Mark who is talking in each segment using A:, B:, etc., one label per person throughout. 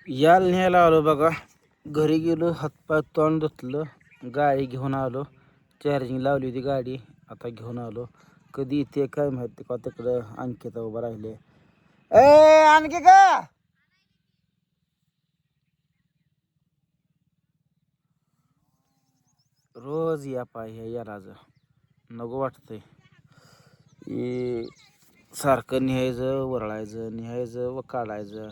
A: याल न्यायला आलो बघा. घरी गेलो, हातपाय तोंड धुतलं, गाडी घेऊन आलो. चार्जिंग लावली होती गाडी, आता घेऊन आलो. कधी येते काय माहिती का, तिकडं अंकिता उभा राहिले. आणखी का रोज या पाय यालाच नको वाटतंय. सारखं न्यायचं, वरळायचं, न्यायचं व काढायचं.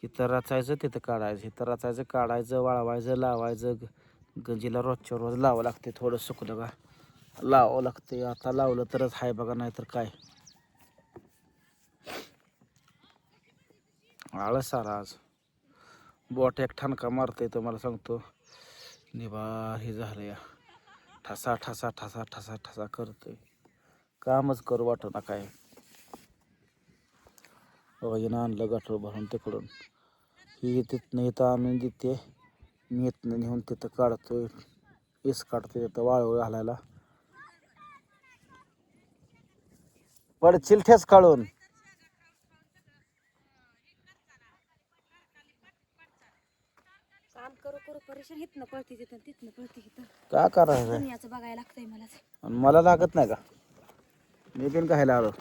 A: इथं रचायचं, तिथं काढायचं, इथं रचायचं, काढायचं, वाळवायचं, लावायचं. गंजीला रोजच्या रोज लावावं लागते. थोडं सुकलं का लावावं लागते. आता लावलं तरच हाय बघा, नाही तर काय आळस आला आज. बोट एक ठणका मारतंय तुम्हाला सांगतो. निभार हे झालं या, ठसा ठसा ठसा ठसा ठसा करतोय. कामच करू वाटना काय. बघा आणलं गटर भरून तिकडून. ही तिथनं इथं आणून देते, मी इथनं नेऊन तिथं काढतोय. इस काढतोय तिथं वाळू घालायला. पडशील ठेस काढून.
B: काम करू करू परेशान हितनं पळते तिथं, तिथनं पळते तिथं.
A: का करायचं
B: दुनियाचं बघायला लागतंय मला.
A: आणि मला लागत नाही का? मी पण खायला आलो.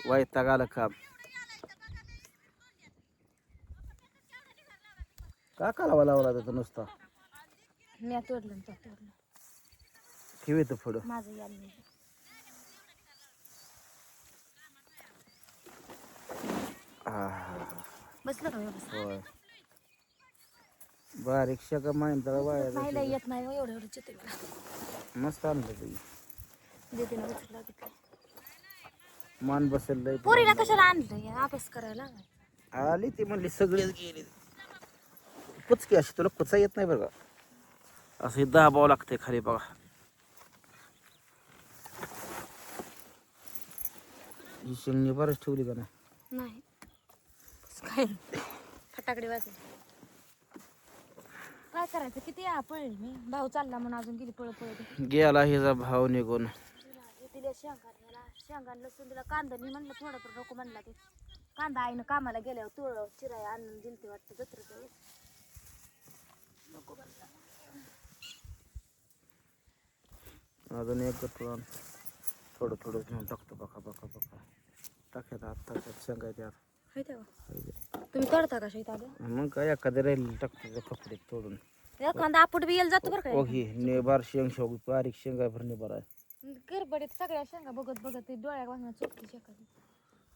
A: वैताग आलं काम. का कालावा लावला तिथं नुसता?
B: मी तोडलं तो तोडलं.
A: ठेव इथं पुढं.
B: माझं याल नाही. बसलं का व्यवस्थित?
A: होय. बारीक शका माहिंदा
B: पाहिलं
A: बाहेर
B: येत नाही एवढं एवढं चिते मला.
A: मस्त आणलं तुझी.
B: देते ना उचलला घेतलं.
A: मान बसेल लय.
B: पोरीला कशाला आणलं अभ्यास करायला?
A: आली ती म्हणली सगळेच गेले. कुचकी अशी तुला कुचा येत नाही बरं का, असं दाबावं लागते खाली बघा. ही शेंगणी बरंच ठेवली का
B: नाही काय फटाकडे वाजले. काय करायचं किती पळली मी. भाऊ चालला म्हणून अजून किती पळत पळत
A: गेला हिचा भाव निघून.
B: तिला शेंगान लसूण दिला. कांदा मी म्हणलं थोडं तर नको म्हणला. ते कांदा आईनं कामाला गेल्यावर तुळ चिराय आणून दिल ते वाटतं जत्रेच्या वेळेस. नको म्हणला.
A: अजून एक गटून थोडं थोडं घेऊन टाकतो. बघा बघा बघा टाक्यात आत टाक्यात शेंगायच्या आत.
B: हाय तेव्हा तुम्ही तोडता का शेत आलं?
A: मग काय एखाद्या राहिली टाकतो कपडे तोडून.
B: एखादा आपूट बी येईल जातो बरं का.
A: ओघी नेबार शेंग शेव बारीक शेंगा भर नेबार आहे.
B: गडबडीत सगळ्या शेंगा बघत बघत ते डोळ्या वाहून चुकती शेकायची.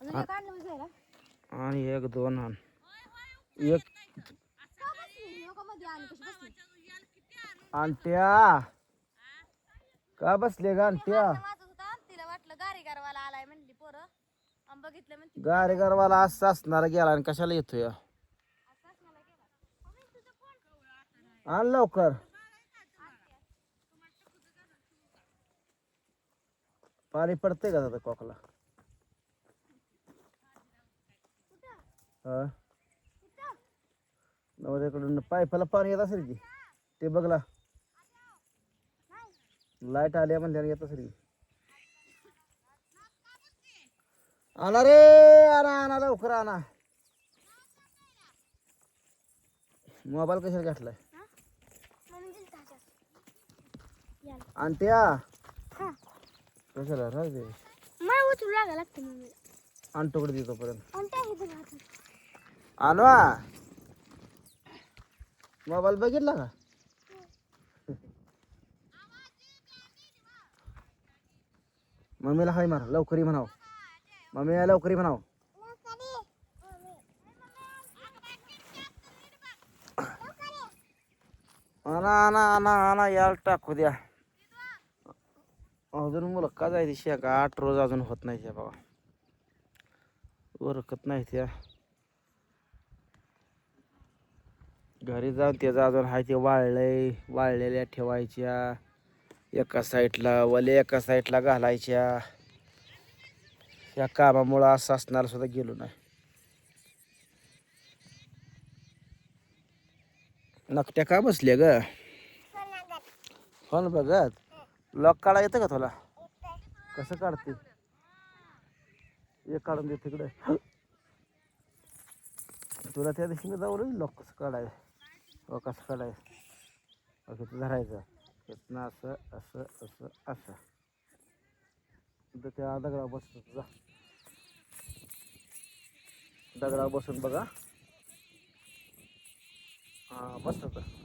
B: अजून एक आणलं जायला.
A: आणि एक दोन आण. एक आणट्या का बसले ग आणट्या?
B: तिला वाटलं गारीगारवाला आलाय म्हणली पोरं. बघितलं म्हणते
A: गारेगारवाला असं असणारा गेला आणि कशाला येतोय? आण लवकर. पाणी पडतंय का आता कोकला? हा नवऱ्याकडून पाईपाला पाणी येत असेल की ते बघला. लाईट आल्या म्हणल्यावर येत असेल की. आणा रे, आणा आणा लवकर आणा. मोबाईल कशाला घातलाय? आणत्या कशाला राहते?
B: मला उचलू लागा लागते मम्मी.
A: आणतोकडे देतो पर्यंत. आणवा मोबाईल बघितला का? मम्मीला हाय मार लवकरी म्हणाव. मम्मी लवकरी म्हणाव. आणा आणा आणा आणा याला टाकू द्या. अजून मुलं का जायची शेका 8 रोज अजून होत नाही त्या बाबा. ओरखत नाही त्या. घरी जाऊन त्याचं अजून हाय ते वाळलंय. वाळलेल्या ठेवायच्या एका साईडला, वले एका साईडला घालायच्या. या कामामुळं असं असणार सुद्धा गेलो नाही. नकट्या का बसल्या ग? फोन बघत. लॉक काढा येतं का तुला? कसं काढते? एक काढून दे तिकडे. तुला त्या दिवशी मी जाऊन लोक कसं काढायचं व कसं काढायचं तिथं धरायचं तिथनं असं असं असं असं तिथं त्या दगडावर बसतो तुझा दगडावर बसून बघा हां बसतो तर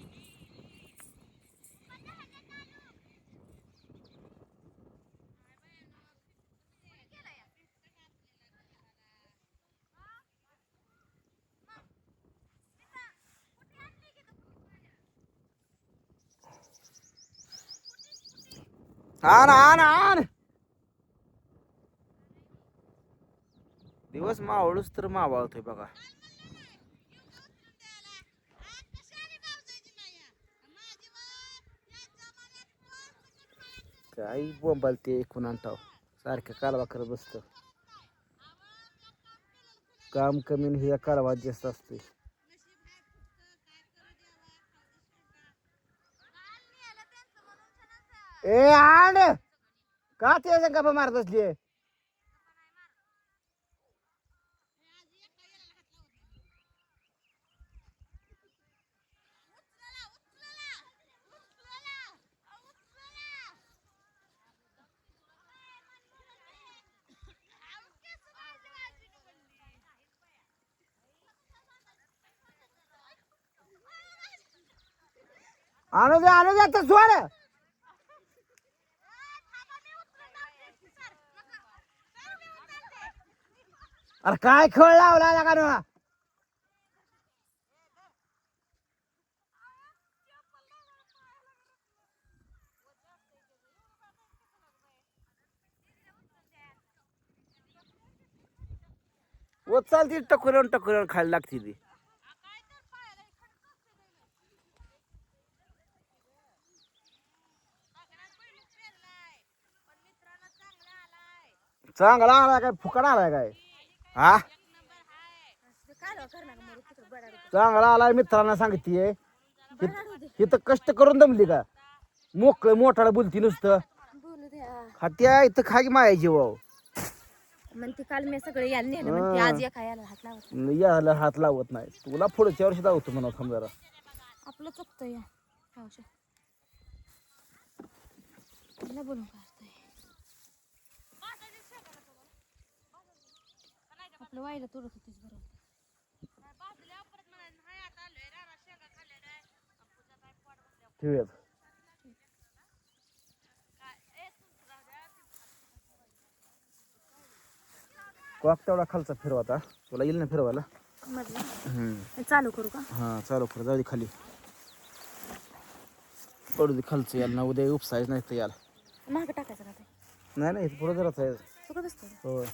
A: आण आण आण दिवस मावळूच तर मावळतोय बघा काही बोंबाल ते एकूण आणताव सारखं कालवा करत बसतं काम कमी आणि ह्या कालवात जास्त असते ए आण का ते गप्पा मारत असली आणू दे आता सोड अरे काय खेळ लावला का ना व चालती टकुरून खायला लागते ती चांगला आलाय काय फुकट आलाय काय हा चांगला आलाय मित्रांना सांगतीये इथं कष्ट करून दमली का मोकळं मोठाला बोलती नुसतं
B: बोलू द्या
A: हात्या इथं खागी मायाची वाव
B: म्हणते काल मी सगळे यायला नेलं म्हणते आज एका याला हात लावत
A: याला हात लावत नाही तुला पुढच्या वर्षी लावतो म्हणा थांब जरा
B: आपलं चुकतं या पावशा मला बोलून काढतोय आपलं वाईला तोडत होतीस बरोबर
A: ठेवूयात कॉक तेवढा खालचा फिरवाता तुला येईल ना फिरवायला
B: मधलं चालू करू का
A: हां चालू कर जाऊ दे खाली पडू दे खालचं याला ना उद्या उपसायच नाही तर याला
B: मागं टाकायचं का ते
A: नाही नाही पुढं जराच आहे
B: सगळं बसतं
A: हो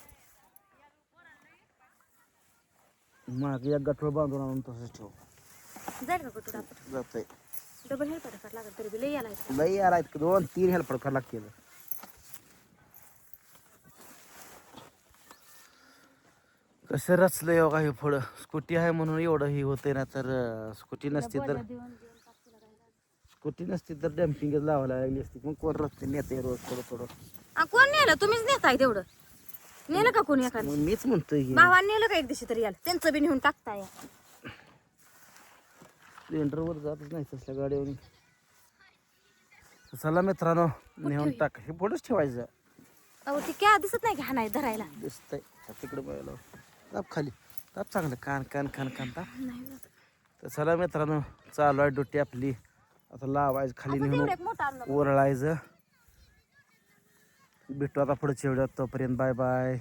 A: मागे एक गठोळ बांधून आणून तसंच ठेव
B: जाईल का कुठं आपण
A: जातंय
B: डबल हेल्प करायला लागत तरी बी लई याला
A: लई यार आहेत 2-3 हेल्पर करावं लागतील कसं रचलंय बघा हे पुढं स्कूटी आहे म्हणून एवढं हे होतंय ना तर स्कूटी नसती तर स्कूटी नसती तर डॅम्पिंगच लावायला लागली असती मग कोण रस्ते नेते रोज थोडं
B: कोण नेलं तुम्हीच नेताय तेवढं नेलं का कोणी एखादं
A: मग मीच म्हणतोय की
B: भावाने नेलं का एक दिवशी तरी याला त्यांचं बी नेऊन टाकताय
A: स्प्लेंडरवर जातच नाही तसल्या गाडीवर चला मित्रांनो नेऊन टाक हे पुढंच ठेवायचं
B: अहो ती क्या दिसत नाही का हा नाही धरायला
A: दिसतंय तिकडे बघायला ताप खाली ताप चांगलं कान कान कान कान ताप
B: नाही जात.
A: तर चला मित्रांनो चालू आहे ड्युटी आपली आता लावायचं खाली
B: आता
A: नेऊन
B: तेवढं एक मोठं आणलं
A: ओरळायचं भेटू आता पुढच्या व्हिडिओत तोपर्यंत बाय बाय